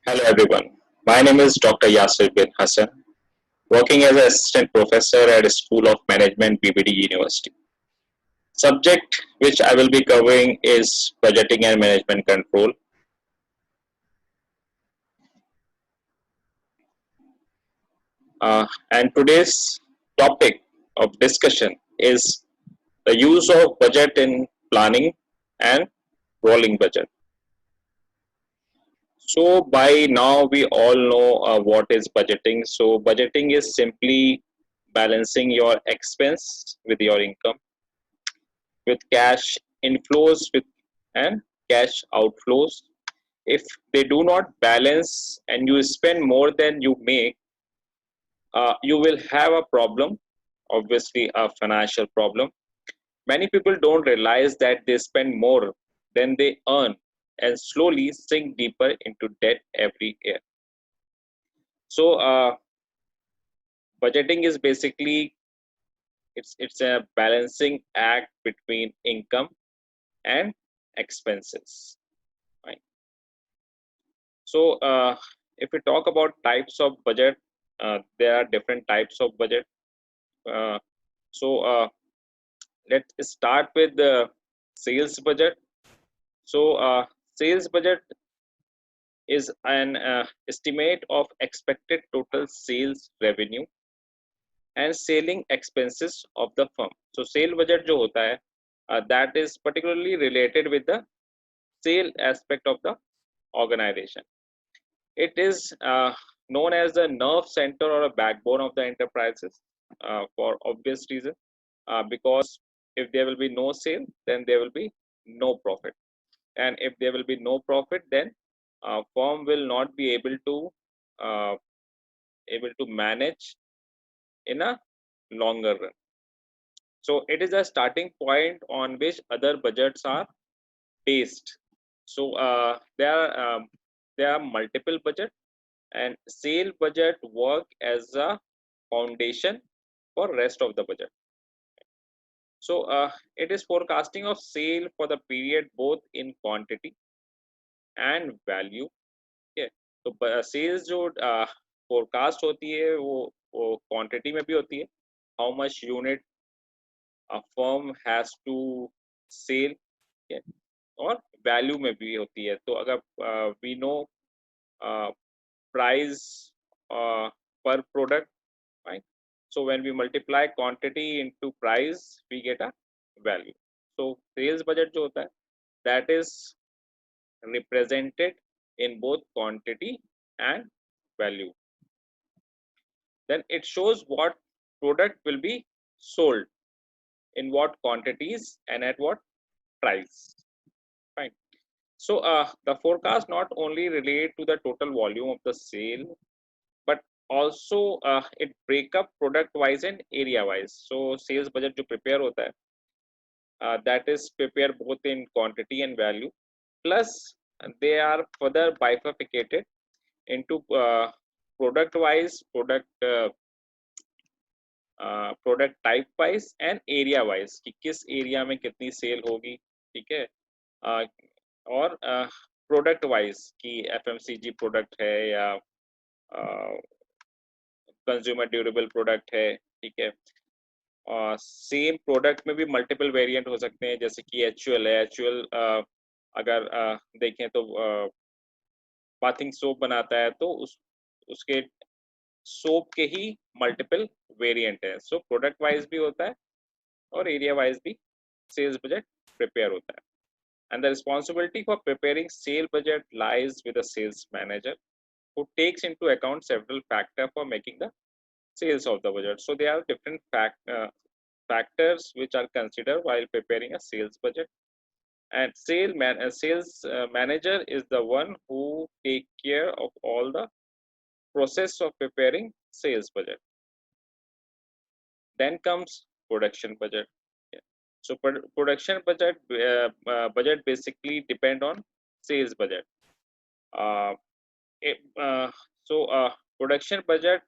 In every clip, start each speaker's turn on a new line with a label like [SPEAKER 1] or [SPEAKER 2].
[SPEAKER 1] Hello everyone. My name is Dr. Yasir bin Hassan, working as an assistant professor at School of Management, BBD University. Subject which I will be covering is budgeting and management control. And today's topic of discussion is the use of budget in planning and rolling budget. So by now we all know what is budgeting. So budgeting is simply balancing your expense with your income, with cash inflows with and cash outflows. If they do not balance and you spend more than you make, you will have a problem, obviously a financial problem. Many people don't realize that they spend more than they earn and slowly sink deeper into debt every year. So budgeting is basically it's a balancing act between income and expenses. Right? So, if we talk about types of budget, there are different types of budget. Uh, so, let's start with the sales budget. So, sales budget is an estimate of expected total sales revenue and selling expenses of the firm. So, sale budget जो होता है, that is particularly related with the sale aspect of the organization. It is known as the nerve center or a backbone of the enterprises for obvious reason, because if there will be no sale, then there will be no profit, and if there will be no profit, then firm will not be uh, able to manage in a longer run. So it is a starting point on which other budgets are based. So there are multiple budgets, and sale budget work as a foundation for rest of the budget. So it is forecasting of sale for the period both in quantity and value. Okay, तो sales जो forecast होती है वो quantity में भी होती है, how much unit a firm has to sell, okay, और value में भी होती है. तो अगर we know price per product, right? So when we multiply quantity into price, we get a value. So sales budget जो होता है, that is represented in both quantity and value. Then it shows what product will be sold in what quantities and at what price. Fine. So the forecast not only relate to the total volume of the sale, but also it break up product wise and area wise. So sales budget जो prepare होता है, that is prepared both in quantity and value. Plus they are further bifurcated into product wise, product type wise and area wise कि किस area में कितनी cell होगी, ठीक है, और प्रोडक्ट वाइज कि FMCG प्रोडक्ट है या कंज्यूमर ड्यूरेबल प्रोडक्ट है, ठीक है. सेम प्रोडक्ट में भी मल्टीपल वेरिएंट हो सकते हैं, जैसे कि HUL है. HUL अगर देखें तो बाथिंग सोप बनाता है, तो उसके सोप के ही मल्टीपल वेरिएंट है. सो प्रोडक्ट वाइज भी होता है और एरिया वाइज भी सेल्स बजट प्रिपेयर होता है. And the responsibility for preparing sale budget lies with the sales manager, who takes into account several factors for making the sales of the budget. So there are different factors which are considered while preparing a sales budget. And sales manager is the one who take care of all the process of preparing sales budget. Then comes production budget. So production budget basically depend on sales budget. Uh, it, uh, so production budget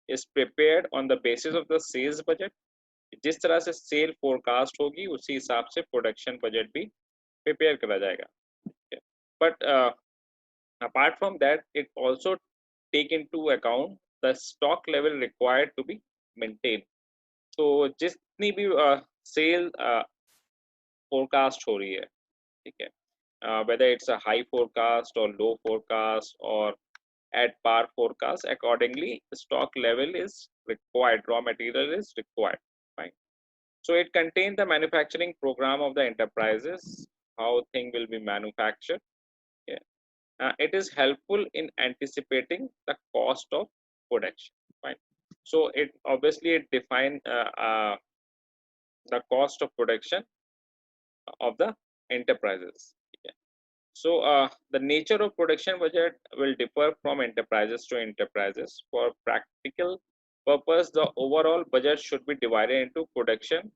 [SPEAKER 1] is prepared on the basis of the sales budget. जिस तरह से cell forecast होगी उसी हिसाब से production budget भी prepare करा जाएगा. But Apart from that, it also take into account the stock level required to be maintained. तो जितनी भी सेल फोरकास्ट हो रही है, ठीक है, whether it's a high forecast or low forecast or at par forecast, accordingly stock level is required, raw material is required, fine. So it contains the manufacturing program of the enterprises, how thing will be manufactured. Yeah. It is helpful in anticipating the cost of production, fine. So it obviously it define the cost of production of the enterprises. Yeah. So the nature of production budget will differ from enterprises to enterprises. For practical purpose, the overall budget should be divided into production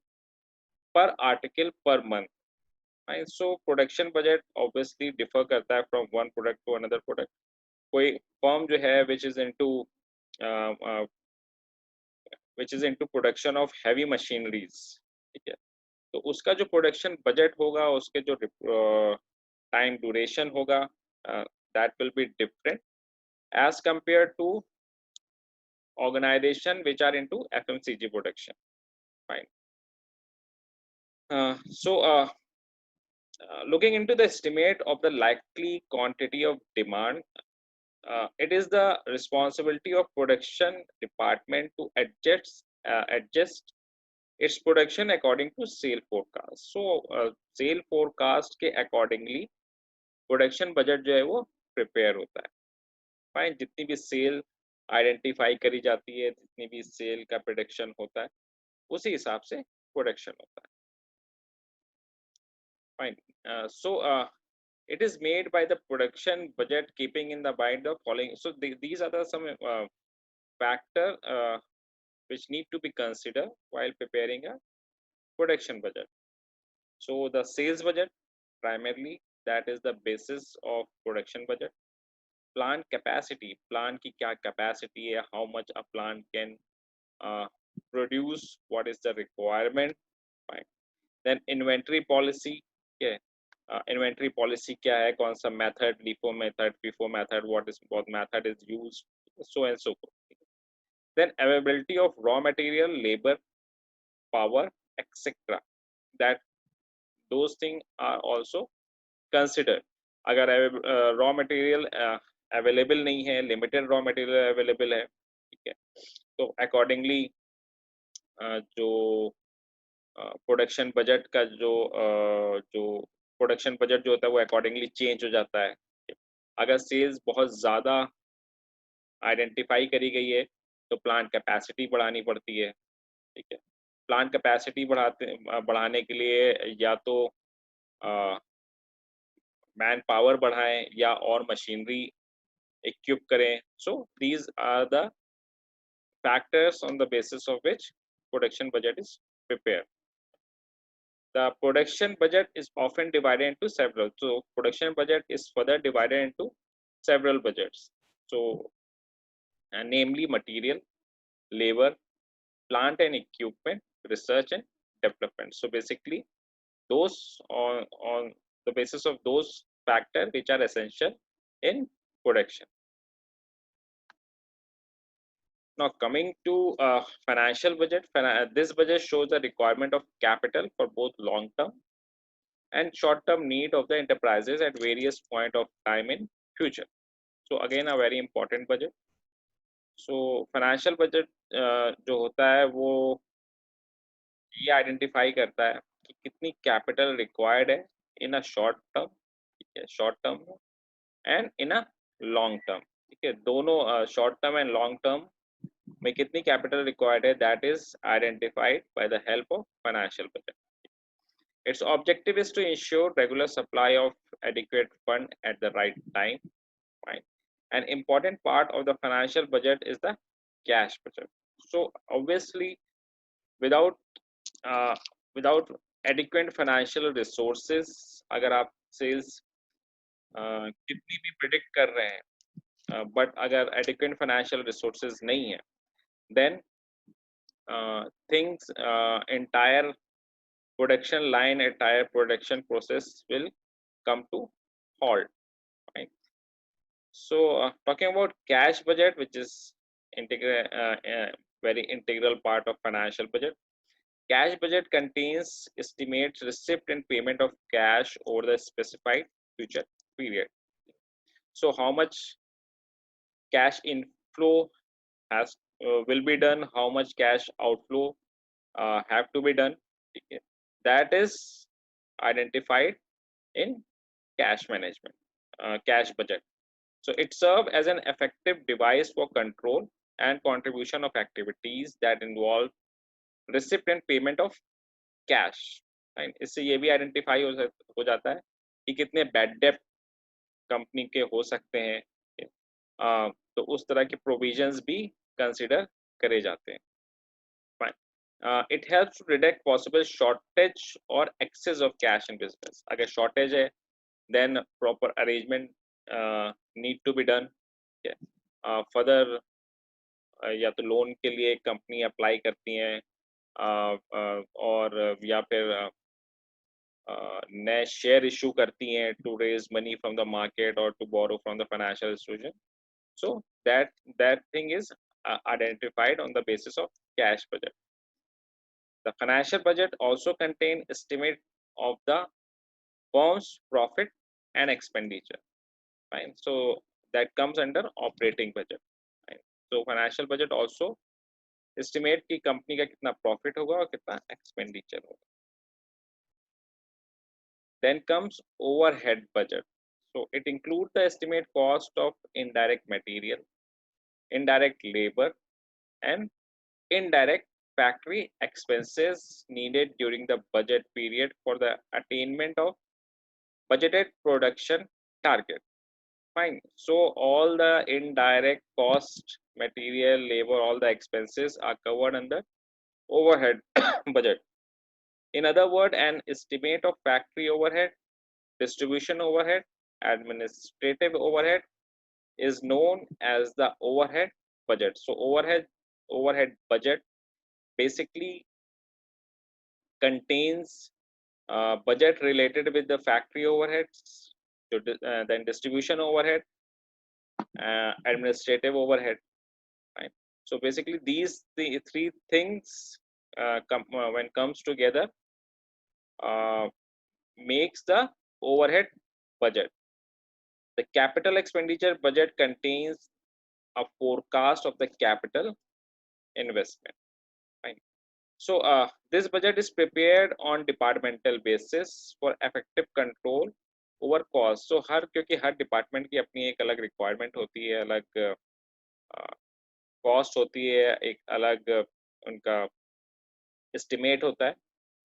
[SPEAKER 1] per article per month. Right? So production budget obviously differ करता है from one product to another product. कोई firm जो है uh, uh, which is into production of heavy machineries, ठीक है, तो उसका जो प्रोडक्शन बजट होगा, उसके जो टाइम ड्यूरेशन होगा, that will be different as compared to organization which are into FMCG production, fine. Looking into the estimate of the likely quantity of demand, it is the responsibility of production department to adjust its production according to sale forecast. So sale forecast के accordingly production budget जो है वो prepare होता है, fine. जितनी भी cell identify करी जाती है, जितनी भी सेल का प्रोडक्शन होता है, उसी हिसाब से प्रोडक्शन होता है, fine. So it is made by the production budget keeping in the mind the following. So these are the some factor which need to be considered while preparing a production budget. So the sales budget primarily, that is the basis of production budget. Plant capacity, plant की क्या capacity है, how much a plant can produce, what is the requirement, fine. Then inventory policy, okay, inventory policy क्या है, कौन सा method, LIFO method, FIFO method, what method is used, so and so forth. Then availability of raw material, labor, power, etc. That those things are also considered. अगर raw material available नहीं है, limited raw material available है, ठीक है, तो accordingly जो production budget का जो प्रोडक्शन बजट जो होता है वो अकॉर्डिंगली चेंज हो जाता है. अगर सेल्स बहुत ज़्यादा आइडेंटिफाई करी गई है तो प्लांट कैपेसिटी बढ़ानी पड़ती है, ठीक है. प्लांट कैपेसिटी बढ़ाने के लिए या तो मैन पावर बढ़ाएं या और मशीनरी equip करें. So these are the factors on the basis of which production budget is prepared. The production budget is often divided into several. So production budget is further divided into several budgets. So namely material, labor, plant and equipment, research and development. So basically those on the basis of those factors which are essential in production. Now coming to financial budget, this budget shows the requirement of capital for both long-term and short-term need of the enterprises at various point of time in future. So again a very important budget. So financial budget जो होता है वो ये identify करता है कि कितनी capital required है इन अ शॉर्ट टर्म, ठीक है, short term and in a long term, ठीक है, दोनों short term and long term में कितनी कैपिटल रिक्वायर्ड है, that is identified by the help of financial budget. Its objective is to ensure regular supply of adequate fund at the right time. Right? An important part of the financial budget is the cash budget. So obviously, without uh, without adequate financial resources, अगर आप sales कितनी भी predict कर रहे हैं, but अगर adequate financial resources नहीं है, then things entire production line, entire production process will come to halt. Right? So talking about cash budget, which is integral very integral part of financial budget. Cash budget contains estimates receipt and payment of cash over the specified future period. So how much cash inflow has will be done, how much cash outflow have to be done. Okay. That is identified in cash management, cash budget. So it serves as an effective device for control and contribution of activities that involve receipt and payment of cash. Right, इससे ये भी identify हो जाता है कि कितने bad डेप्ट company के हो सकते हैं। तो उस तरह के प्रोविजंस भी कंसिडर करे जाते हैं। Fine, it helps to detect possible shortage और excess of cash in business. अगर शॉर्टेज है then proper arrangement need to be done. Further या तो लोन के लिए कंपनी अप्लाई करती हैं और या फिर नए शेयर इशू करती हैं to raise money from the market और to borrow from the financial institution. So that thing is identified on the basis of cash budget. The financial budget also contain estimate of the firm's profit and expenditure. Fine. So that comes under operating budget. Fine. So financial budget also estimate कि company का कितना profit होगा और कितना expenditure होगा। Then comes overhead budget. So it includes the estimate cost of indirect material, indirect labor, and indirect factory expenses needed during the budget period for the attainment of budgeted production target. Fine. So all the indirect cost, material, labor, all the expenses are covered under overhead budget. In other words, an estimate of factory overhead, distribution overhead, administrative overhead is known as the overhead budget. So overhead budget basically contains budget related with the factory overheads, then distribution overhead, administrative overhead. Right? So basically the three things when comes together uh, makes the overhead budget. The capital expenditure budget contains a forecast of the capital investment. Fine. So this budget is prepared on departmental basis for effective control over cost. So क्योंकि हर department की अपनी एक अलग requirement होती है, अलग cost होती है, एक अलग उनका एस्टिमेट होता है.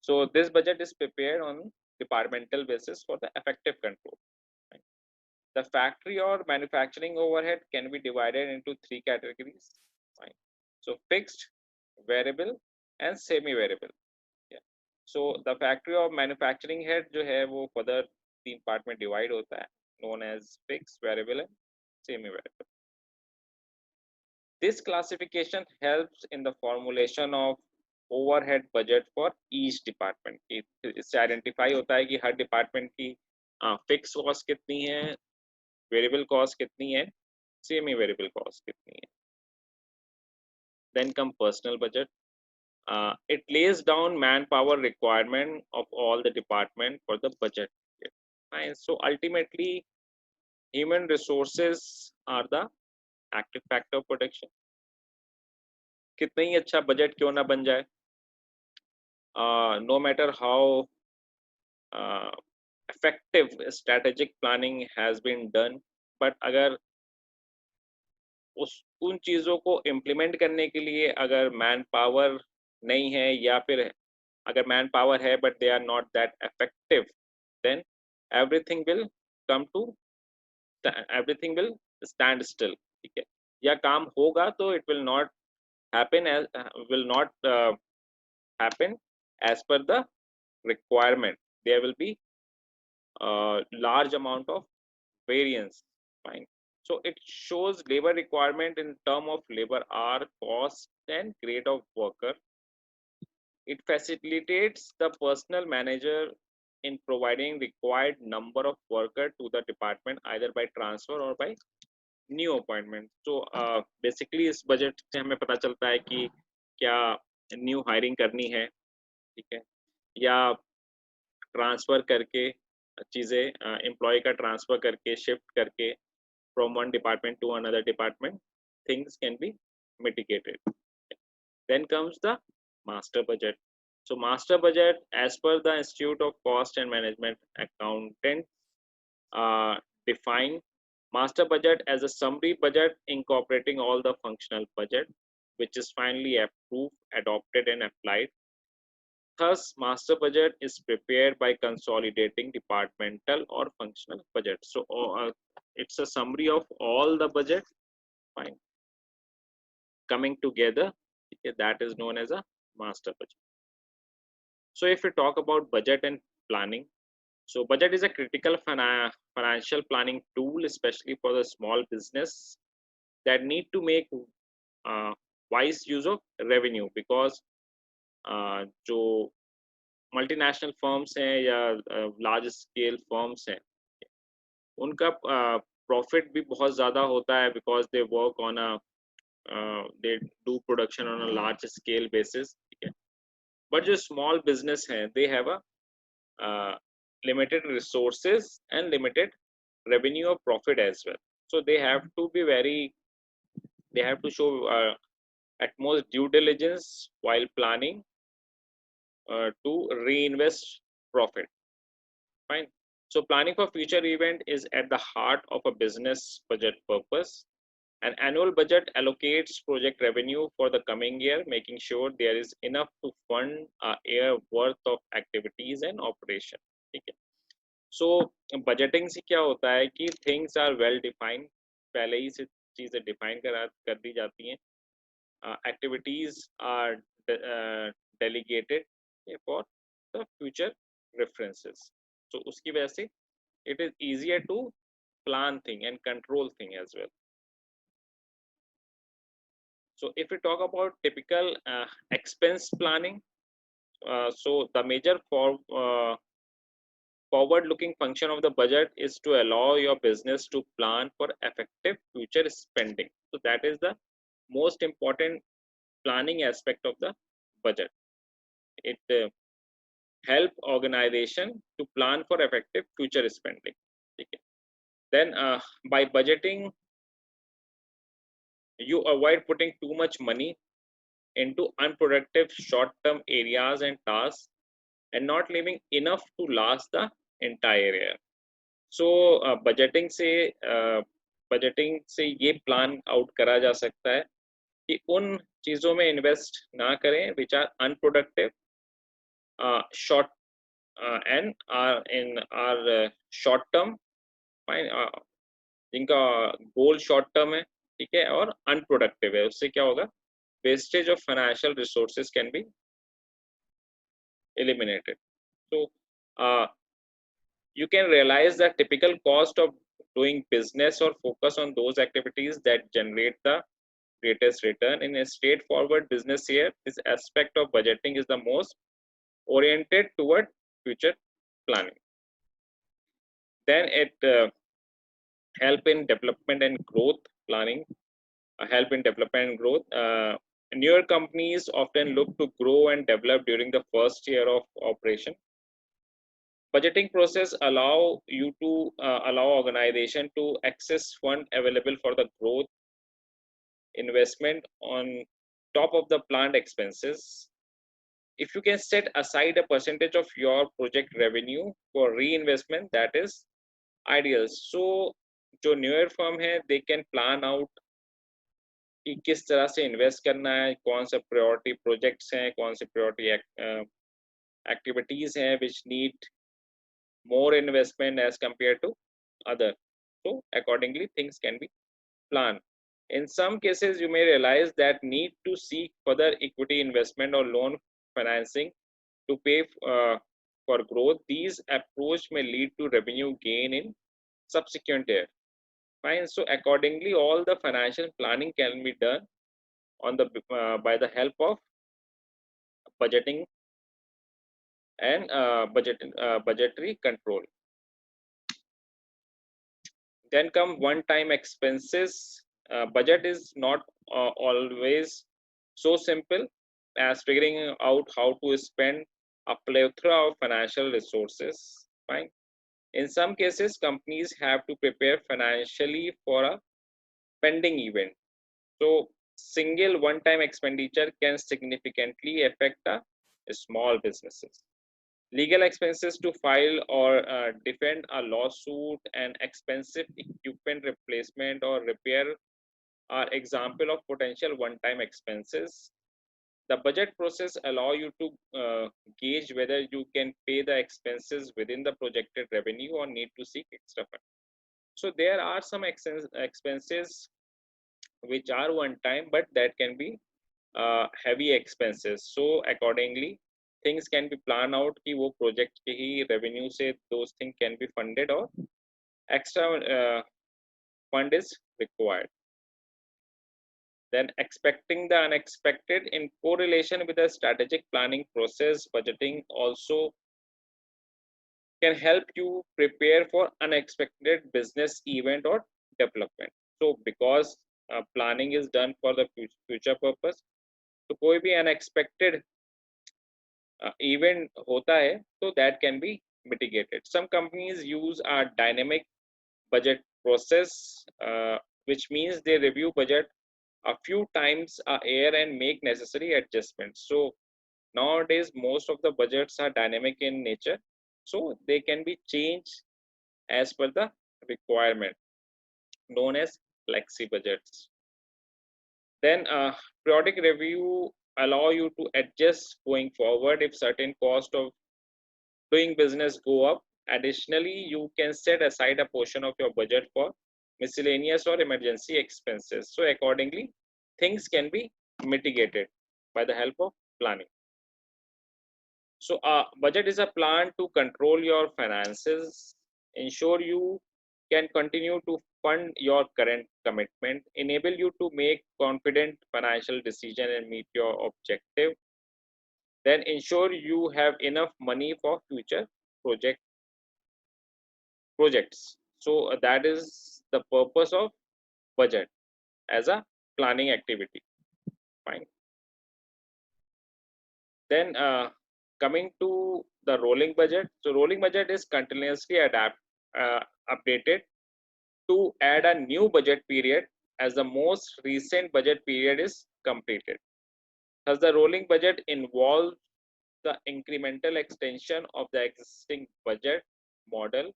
[SPEAKER 1] So this budget is prepared on departmental basis for the effective control. The factory or manufacturing overhead can be divided into three categories. Fine. So fixed, variable, and semi-variable. Yeah. So the factory or manufacturing head जो है वो further तीन part में divide होता है, known as fixed, variable, and semi-variable. This classification helps in the formulation of overhead budget for each department. इससे identify होता है कि हर department की fixed cost कितनी है, variable cost कितनी है, semi variable cost कितनी है. Then come personal budget. It lays down manpower requirement of all the department for the budget. And so ultimately human resources are the active factor of protection. कितना ही अच्छा budget क्यों ना बन जाए, no matter how effective strategic planning has been done, but अगर उन चीजों को इम्प्लीमेंट करने के लिए अगर मैन पावर नहीं है, या फिर अगर मैन पावर है but they are not that effective, then everything will come to everything will stand still. ठीक है, या काम होगा तो it will not happen as per the requirement. There will be large amount of variance. Fine. So it shows labor requirement in term of labor hour, cost, and grade of worker. It facilitates the personal manager in providing required number of worker to the department either by transfer or by new appointment. तो basically इस budget से हमें पता चलता है कि क्या new hiring करनी है, ठीक है, या ट्रांसफर करके चीज़ें, एम्प्लॉय का ट्रांसफर करके शिफ्ट करके from one department to another department, things can be mitigated. Then comes the master budget. So master budget, as per the Institute of Cost and Management Accountant, define master budget as a summary budget incorporating all the functional budget, which is finally approved, adopted, and applied. Thus, master budget is prepared by consolidating departmental or functional budget. So, it's a summary of all the budget, fine, coming together. Okay, that is known as a master budget. So, if we talk about budget and planning, so budget is a critical financial planning tool, especially for the small business that need to make wise use of revenue, because जो multinational firms हैं या large scale firms हैं, उनका profit भी बहुत ज़्यादा होता है, because they work on they do production on a large scale basis, ठीक है। बट जो स्मॉल बिजनेस हैं, they have a limited resources and limited revenue or profit as well. So they have to show utmost due diligence while planning to reinvest profit. Fine. So planning for future event is at the heart of a business budget purpose. An annual budget allocates project revenue for the coming year, making sure there is enough to fund a year worth of activities and operation. ठीक है। सो budgeting से क्या होता है कि things are well defined, पहले ही से चीज़ें डिफाइन कर दी जाती हैं, activities are delegated for the future references. तो उसकी वजह से it is easier to plan thing and control thing as well. So if we talk about typical expense planning, so the major forward-looking function of the budget is to allow your business to plan for effective future spending. So that is the most important planning aspect of the budget. It help organization to plan for effective future spending. Okay. Then by budgeting, you avoid putting too much money into unproductive short-term areas and tasks, and not leaving enough to last the entire year. So budgeting से ये plan out करा जा सकता है कि उन चीज़ों में इन्वेस्ट ना करें which are unproductive, short and are in are short term, fine, जिनका गोल शॉर्ट टर्म है, ठीक है, और अनप्रोडक्टिव है। उससे क्या होगा, wastage of financial resources can be eliminated. So you can realize the typical cost of doing business or focus on those activities that generate the greatest return. In a straightforward business year, this aspect of budgeting is the most oriented toward future planning. Then it help in development and growth planning, help in development and growth. Newer companies often look to grow and develop during the first year of operation. Budgeting process allow you to allow organization to access fund available for the growth investment on top of the planned expenses. If you can set aside a percentage of your project revenue for reinvestment, that is ideal. So जो newer firm है, they can plan out कि किस तरह से invest करना है, कौन से प्रायोरिटी प्रोजेक्ट्स हैं, कौन से प्रायोरिटी एक्टिविटीज हैं which need more investment as compared to other. So accordingly things can be planned. In some cases you may realize that need to seek further equity investment or loan financing to pay for growth. These approach may lead to revenue gain in subsequent year. Fine. So accordingly all the financial planning can be done on the by the help of budgeting and budgetary control. Then come one-time expenses. Budget is not always so simple as figuring out how to spend a plethora of financial resources. Fine. In some cases, companies have to prepare financially for a pending event. So, single one-time expenditure can significantly affect a small businesses. Legal expenses to file or defend a lawsuit and expensive equipment replacement or repair are example of potential one-time expenses. The budget process allow you to gauge whether you can pay the expenses within the projected revenue or need to seek extra funds. So there are some expenses which are one time, but that can be heavy expenses. So accordingly, things can be planned out कि वो project के ही revenue से those things can be funded or extra fund is required. Then expecting the unexpected in correlation with the strategic planning process, budgeting also can help you prepare for unexpected business event or development. So because planning is done for the future purpose, तो कोई भी unexpected event होता है, so that can be mitigated. Some companies use a dynamic budget process, which means they review budget a few times a year and make necessary adjustments. So nowadays, most of the budgets are dynamic in nature, so they can be changed as per the requirement, known as flexi budgets. Then periodic review allow you to adjust going forward if certain cost of doing business go up. Additionally, you can set aside a portion of your budget for miscellaneous or emergency expenses. So accordingly, things can be mitigated by the help of planning. So budget is a plan to control your finances, ensure you can continue to fund your current commitment, enable you to make confident financial decision and meet your objective, then ensure you have enough money for future projects. So that is the purpose of budget as a planning activity. Fine. Then coming to the rolling budget. So rolling budget is continuously updated to add a new budget period as the most recent budget period is completed. Thus, the rolling budget involves the incremental extension of the existing budget model.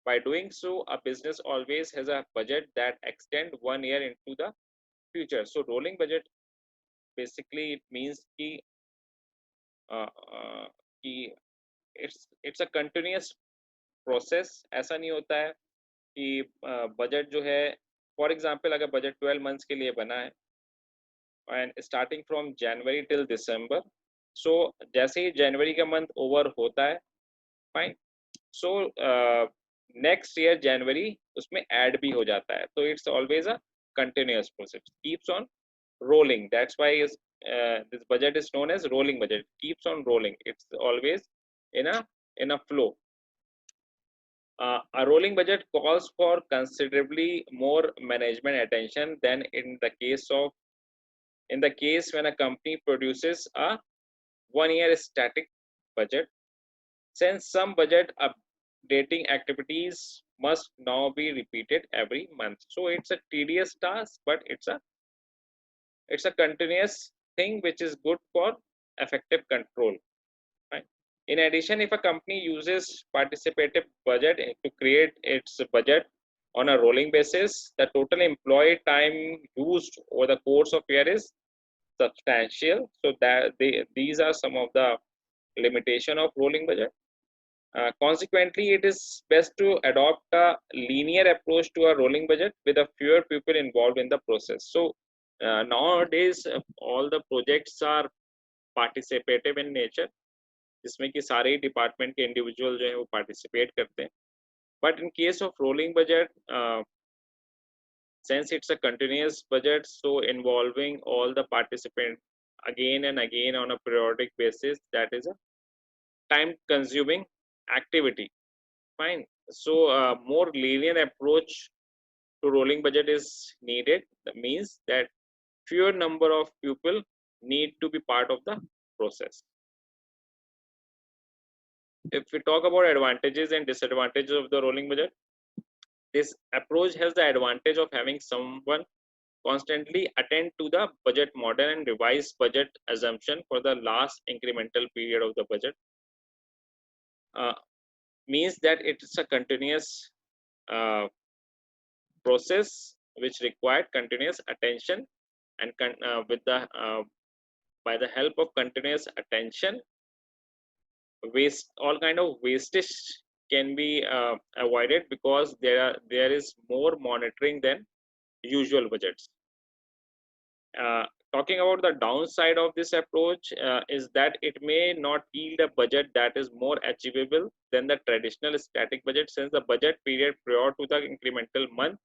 [SPEAKER 1] By doing so, a business always has a budget that extends 1 year into the future. So, rolling budget basically it means uh, uh, कि it's a continuous process. ऐसा नहीं होता है कि budget जो है for example अगर budget 12 months के लिए बना है and starting from January till December so जैसे ही जनवरी का मंथ ओवर होता है fine so next year January उसमें ऐड भी हो जाता है तो it's always a continuous process keeps on rolling. That's why this budget is known as rolling budget. It keeps on rolling. It's always in a flow. A rolling budget calls for considerably more management attention than in the case when a company produces a 1 year static budget. Since some budget updating activities must now be repeated every month, so it's a tedious task, but it's a continuous thing which is good for effective control. Right? In addition, if a company uses participative budget to create its budget on a rolling basis, the total employee time used over the course of year is substantial. So that these are some of the limitation of rolling budget. Consequently, it is best to adopt a linear approach to a rolling budget with a fewer people involved in the process. So nowadays, all the projects are participative in nature, जिसमें कि सारे ही department के individual जो है वो participate करते हैं. But in case of rolling budget, since it's a continuous budget, so involving all the participants again and again on a periodic basis, that is a time-consuming activity. Fine. So more lenient approach to rolling budget is needed. That means that fewer number of people need to be part of the process. If we talk about advantages and disadvantages of the rolling budget, this approach has the advantage of having someone constantly attend to the budget model and revise budget assumption for the last incremental period of the budget. Means that it's a continuous uh, process which required continuous attention, and with the by the help of continuous attention, waste all kind of wastage can be avoided, because there is more monitoring than usual budgets. Talking about the downside of this approach is that it may not yield a budget that is more achievable than the traditional static budget, since the budget period prior to the incremental month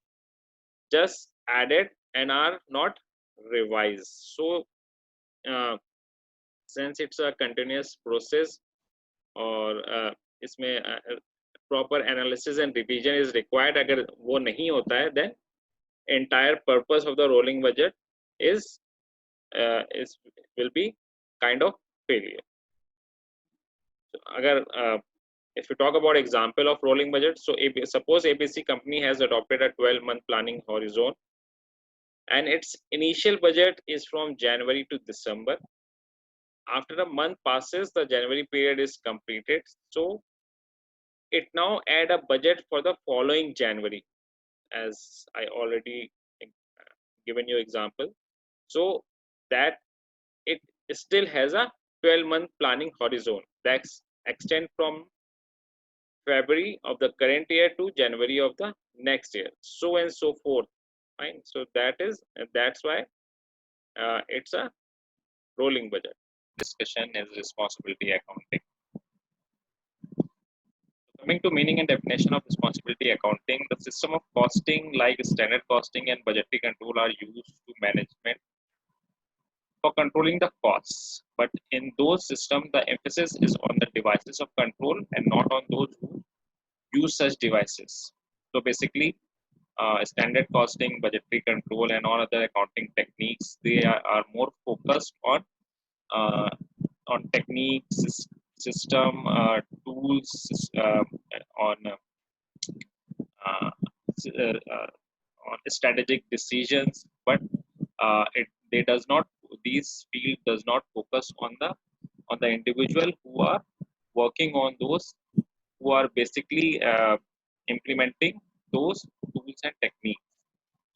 [SPEAKER 1] just added and are not revised. So uh, since it's a continuous process, और इसमें proper analysis and revision is required, अगर वो नहीं होता है, then entire purpose of the rolling budget is will be kind of failure. So, अगर if you talk about example of rolling budget, so suppose ABC company has adopted a 12-month planning horizon, and its initial budget is from January to December. After a month passes, the January period is completed, so it now add a budget for the following January, as I already given you example. So that it still has a 12-month planning horizon that extend from February of the current year to January of the next year, so and so forth. Fine. So that's why it's a rolling budget. Discussion is responsibility accounting. Coming to meaning and definition of responsibility accounting, the system of costing like standard costing and budgetary control are used to management for controlling the costs. But in those systems, the emphasis is on the devices of control and not on those who use such devices. So basically, standard costing, budgetary control, and all other accounting techniques, they are more focused uh, on techniques, system, tools, on uh, on strategic decisions, but they does not these field does not focus on the individual who are working on those, who are basically implementing those tools and techniques.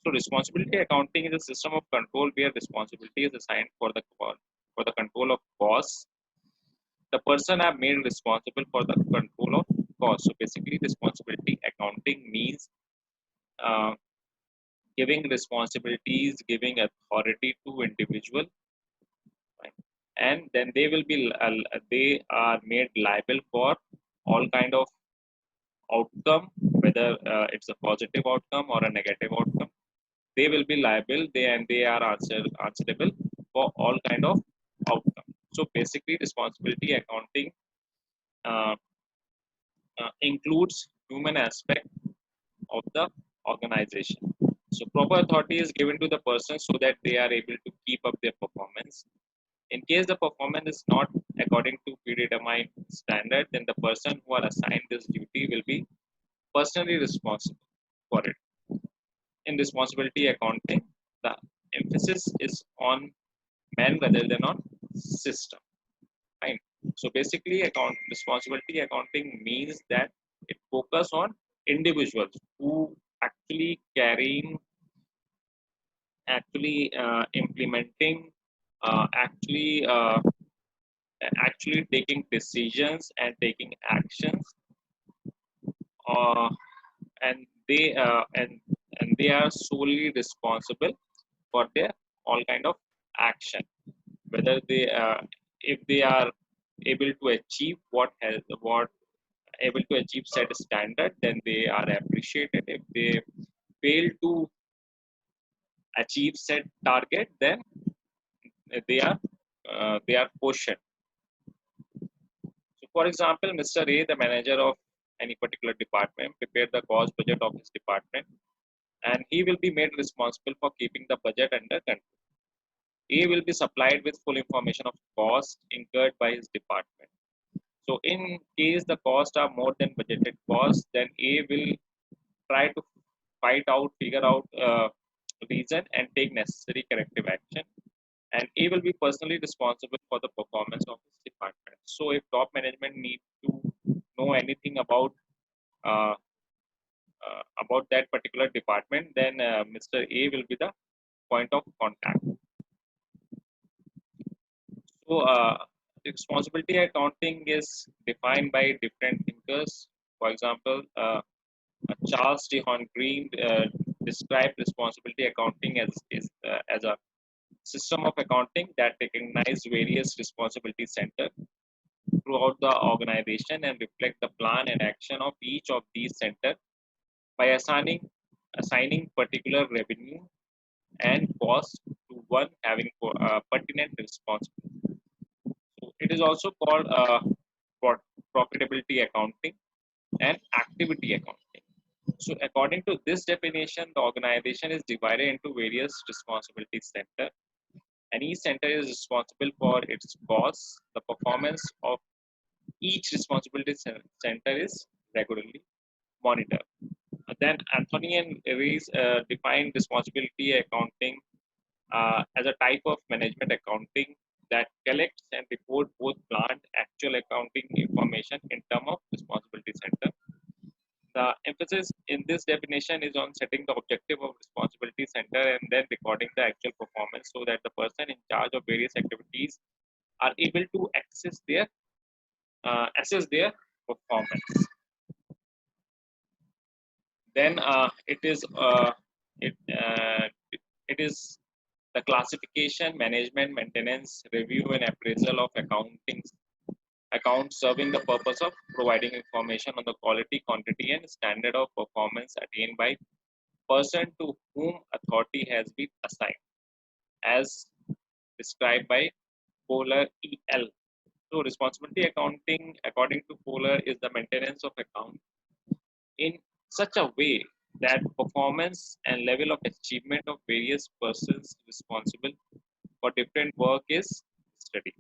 [SPEAKER 1] So responsibility accounting is a system of control where responsibility is assigned for the control of costs. The person are made responsible for the control of costs. So basically, responsibility accounting means uh, giving responsibilities, giving authority to individual, right? And then they are made liable for all kind of outcome, whether it's a positive outcome or a negative outcome. They will be liable. They are answerable for all kind of outcome. So basically, responsibility accounting uh, includes human aspect of the organization. So proper authority is given to the person so that they are able to keep up their performance. In case the performance is not according to predetermined standard, then the person who are assigned this duty will be personally responsible for it. In responsibility accounting, the emphasis is on man rather than on system. Fine. So basically, responsibility accounting means that it focus on individuals who actually carrying, actually implementing, actually taking decisions and taking actions, uh, and they are solely responsible for their all kind of action, whether they if they are able to achieve what able to achieve set standard, then they are appreciated. If they fail to achieve set target, then they are questioned. So for example, Mr. A, the manager of any particular department, prepared the cost budget of his department and he will be made responsible for keeping the budget under control. A will be supplied with full information of costs incurred by his department. So in case the costs are more than budgeted costs, then A will try to figure out reason and take necessary corrective action. And A will be personally responsible for the performance of his department. So if top management need to know anything uh, about that particular department, then Mr. A will be the point of contact. So, responsibility accounting is defined by different thinkers. For example, Charles D. Green described responsibility accounting as a system of accounting that recognizes various responsibility centers throughout the organization and reflect the plan and action of each of these centers by assigning particular revenue and cost to one having pertinent responsibility. So it is also called profitability accounting and activity accounting. So according to this definition, the organization is divided into various responsibility centers, and each center is responsible for its costs. The performance of each responsibility center is regularly monitored. Then Anthony and Rees defined responsibility accounting as a type of management accounting that collects and reports both planned actual accounting information in terms of responsibility center. The emphasis in this definition is on setting the objective of responsibility center and then recording the actual performance so that the person in charge of various activities are able to assess their performance. Then it uh, it is the classification, management, maintenance, review, and appraisal of accounts serving the purpose of providing information on the quality, quantity, and standard of performance attained by person to whom authority has been assigned, as described by Polar EL. So, responsibility accounting, according to Polar, is the maintenance of account in such a way that performance and level of achievement of various persons responsible for different work is studied.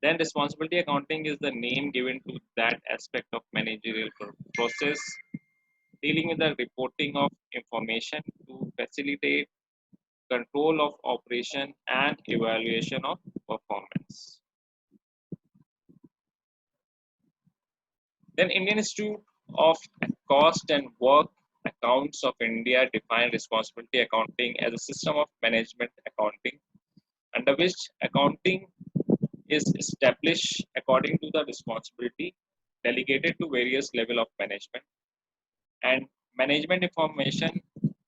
[SPEAKER 1] Then responsibility accounting is the name given to that aspect of managerial process dealing with the reporting of information to facilitate control of operation and evaluation of performance. Then Indian Institute of Cost and Work Accounts of India define responsibility accounting as a system of management accounting under which accounting is established according to the responsibility delegated to various level of management and management information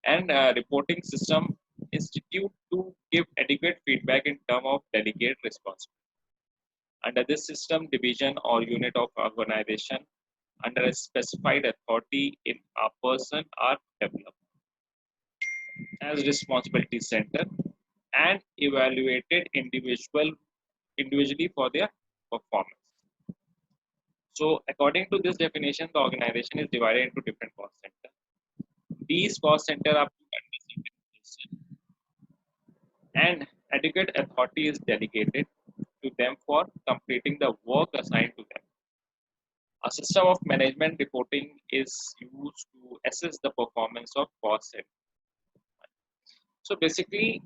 [SPEAKER 1] and reporting system institute to give adequate feedback in terms of delegate responsibility. Under this system, division or unit of organization under a specified authority in a person are developed as responsibility center and evaluated individually for their performance. So according to this definition, the organization is divided into different cost centers. These cost centers are under certain and adequate authority is delegated to them for completing the work assigned to them. A system of management reporting is used to assess the performance of cost center. So basically,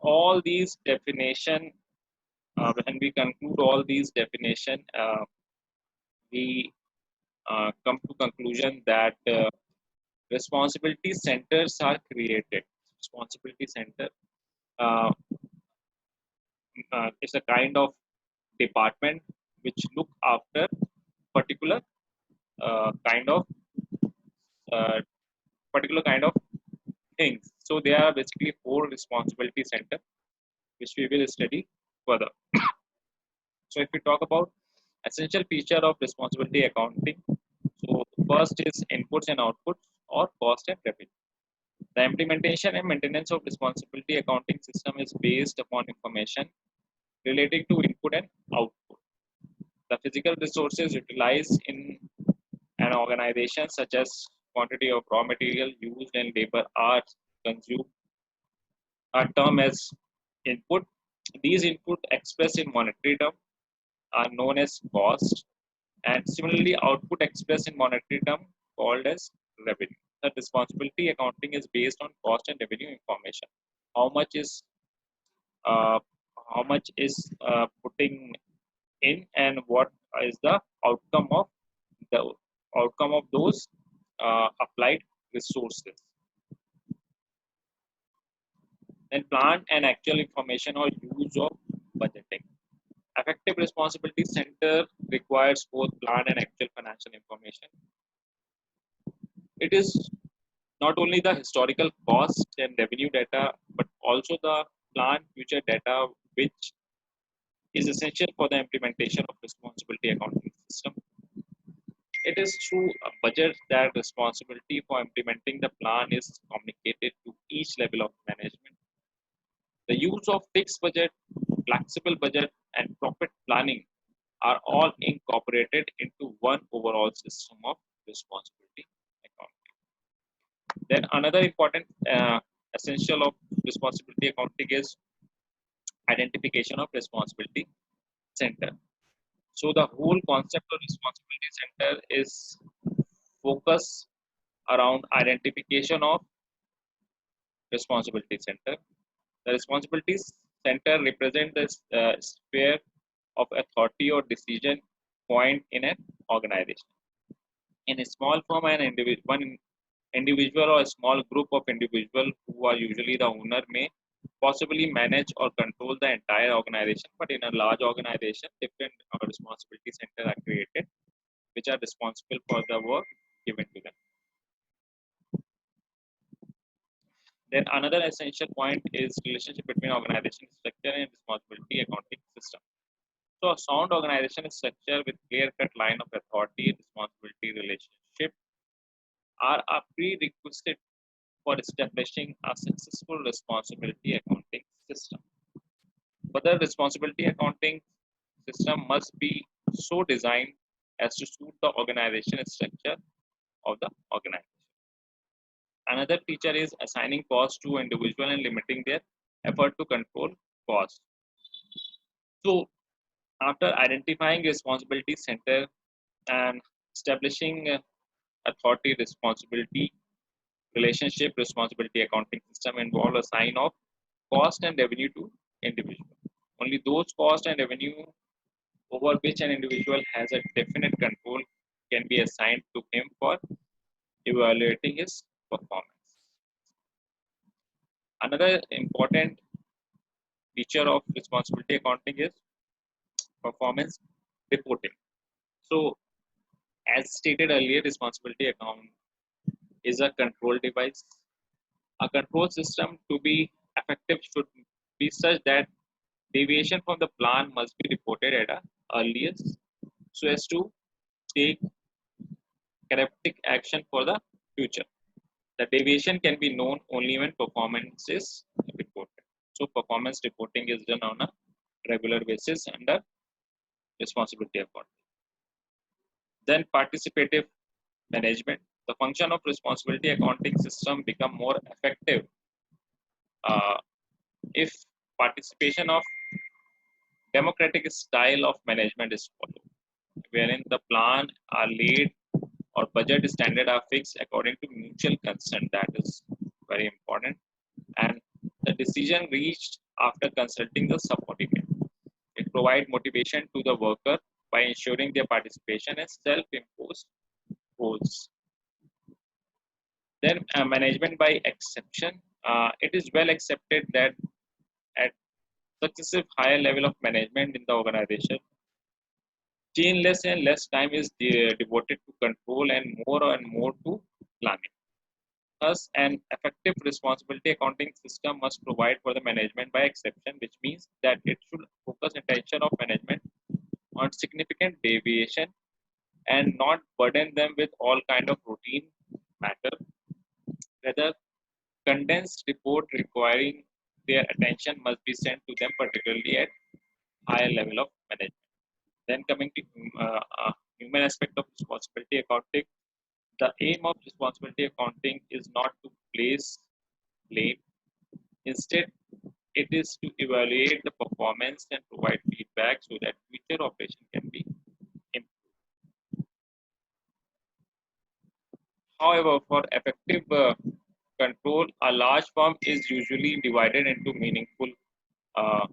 [SPEAKER 1] all these definition, when we conclude all these definition, we come to conclusion that responsibility centers are created. Responsibility center uh, is a kind of department which look after particular kind of uh, things. So there are basically four responsibility center which we will study further. So if we talk about essential feature of responsibility accounting, so first is inputs and outputs or cost and revenue. The implementation and maintenance of responsibility accounting system is based upon information relating to input and output. The physical resources utilized in an organization such as quantity of raw material used and labor are consumed are termed as input. These input expressed in monetary term are known as cost, and similarly output expressed in monetary term called as revenue. The responsibility accounting is based on cost and revenue information. How much is uh, putting in, and what is the outcome of the outcome of those applied resources. Then plan and actual information or use of budgeting. Effective responsibility center requires both plan and actual financial information. It is not only the historical cost and revenue data, but also the planned future data, which is essential for the implementation of responsibility accounting system. It is through a budget that responsibility for implementing the plan is communicated to each level of management. The use of fixed budget, flexible budget, and profit planning are all incorporated into one overall system of responsibility accounting. Then another important essential of responsibility accounting is identification of responsibility center. So the whole concept of responsibility center is focus around identification of responsibility center. The responsibility center represents the sphere of authority or decision point in an organization. In a small firm, one individual or a small group of individuals who are usually the owner may possibly manage or control the entire organization, but in a large organization, different responsibility centers are created, which are responsible for the work given to them. Then another essential point is relationship between organization structure and responsibility accounting system. So a sound organization structure with clear-cut line of authority and responsibility relationship are a prerequisite for establishing a successful responsibility accounting system. But the responsibility accounting system must be so designed as to suit the organization structure of the organization. Another feature is assigning costs to individual and limiting their effort to control costs. So after identifying responsibility center and establishing authority responsibility relationship responsibility accounting system involve a sign of cost and revenue to individual. Only those cost and revenue over which an individual has a definite control can be assigned to him for evaluating his performance. Another important feature of responsibility accounting is performance reporting. So, as stated earlier, responsibility account is a control device. A control system to be effective should be such that deviation from the plan must be reported at a earliest so as to take corrective action for the future. The deviation can be known only when performance is reported. So performance reporting is done on a regular basis under responsibility accounting. Then participative management. The function of responsibility accounting system become more effective uh, if participation of democratic style of management is followed, wherein the plan are laid or budget standard are fixed according to mutual consent. That is very important. And the decision reached after consulting the subordinate. It provides motivation to the worker by ensuring their participation in self-imposed goals. Then management by exception. It is well accepted that at successive higher level of management in the organization, less and less time is devoted to control and more to planning. Thus, an effective responsibility accounting system must provide for the management by exception, which means that it should focus attention of management on significant deviation and not burden them with all kind of routine matter. Rather, condensed report requiring their attention must be sent to them, particularly at higher level of management. Then coming to human aspect of responsibility accounting, The aim of responsibility accounting is not to place blame. Instead, it is to evaluate the performance and provide feedback so that future operation can be improved. However, for effective control, a large firm is usually divided into meaningful uh,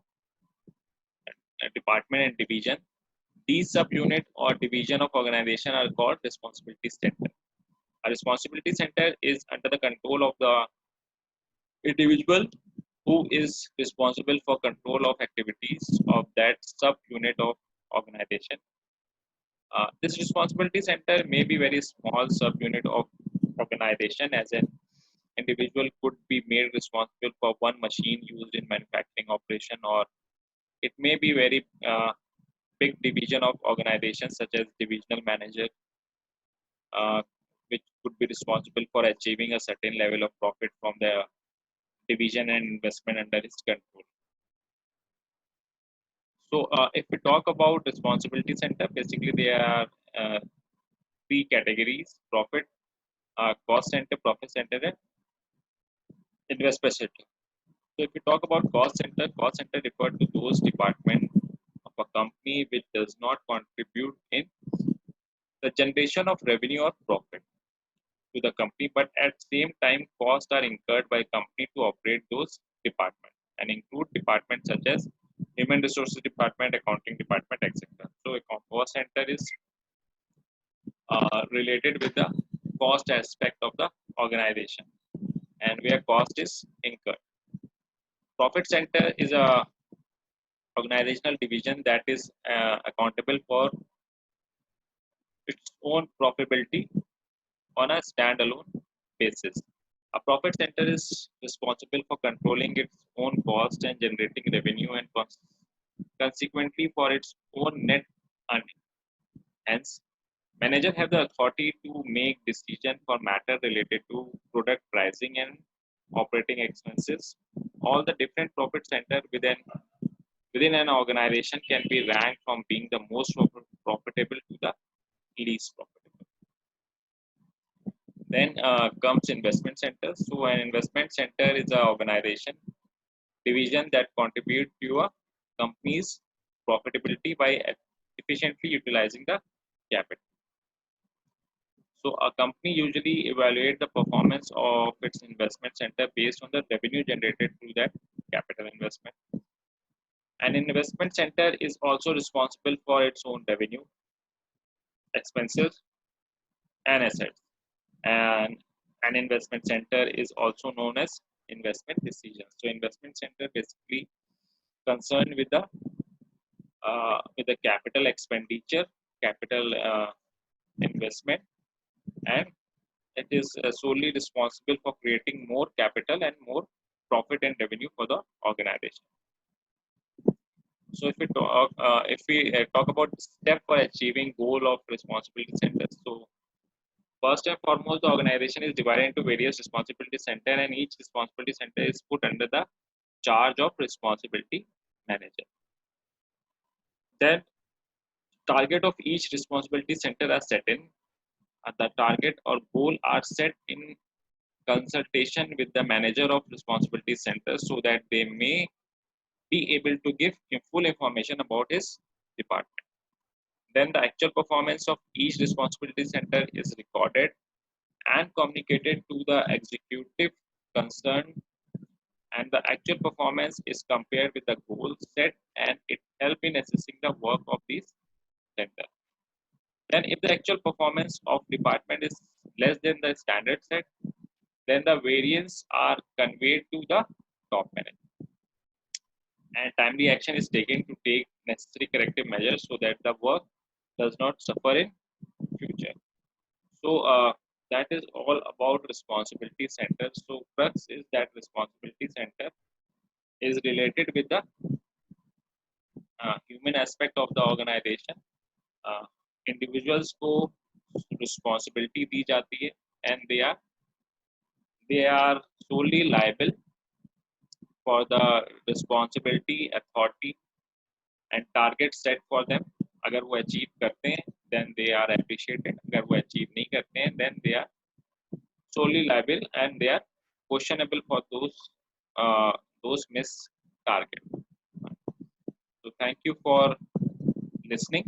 [SPEAKER 1] department and division. These subunit or division of organization are called responsibility center. A responsibility center is under the control of the individual who is responsible for control of activities of that subunit of organization. This responsibility center may be very small subunit of organization, as an individual could be made responsible for one machine used in manufacturing operation, or it may be very big division of organizations such as divisional manager, uh, which could be responsible for achieving a certain level of profit from the division and investment under its control. So, if we talk about responsibility center, basically there are uh, three categories: profit, cost center, profit center, and investment center. So, if we talk about cost center refer to those departments of a company which does not contribute in the generation of revenue or profit to the company, but at same time costs are incurred by company to operate those departments and include departments such as human resources department, accounting department, etc. So a cost center is related with the cost aspect of the organization and where cost is incurred. Profit center is a organizational division that is accountable for its own profitability on a standalone basis. A profit center is responsible for controlling its own cost and generating revenue and consequently for its own net earning. Hence, manager have the authority to make decision for matter related to product pricing and operating expenses. All the different profit center within an organization can be ranked from being the most profitable to the least profitable. Then comes investment center. So an investment center is an organization division that contribute to a company's profitability by efficiently utilizing the capital. So a company usually evaluate the performance of its investment center based on the revenue generated through that capital investment. An investment center is also responsible for its own revenue, expenses, and assets. And an investment center is also known as investment decisions. So investment center basically concerned with the capital expenditure, capital investment, and it is solely responsible for creating more capital and more profit and revenue for the organization. So if we talk about step for achieving goal of responsibility centers, so first and foremost, the organization is divided into various responsibility center, and each responsibility center is put under the charge of responsibility manager. Then target of each responsibility center are set in. The target or goal are set in consultation with the manager of responsibility center so that they may be able to give full information about his department. Then the actual performance of each responsibility center is recorded and communicated to the executive concerned, and the actual performance is compared with the goal set, and it helps in assessing the work of this center. Then if the actual performance of department is less than the standard set, then the variance are conveyed to the top manager and timely action is taken to take necessary corrective measures so that the work does not suffer in future. So that is all about responsibility center. So crux is that responsibility center is related with the human aspect of the organization. uh, Individuals को responsibility दी जाती है and they are solely liable for the responsibility authority and target set for them. अगर वो achieve करते हैं then they are appreciated. अगर वो achieve नहीं करते हैं, then they are solely liable and they are questionable for those missed target. So thank you for listening.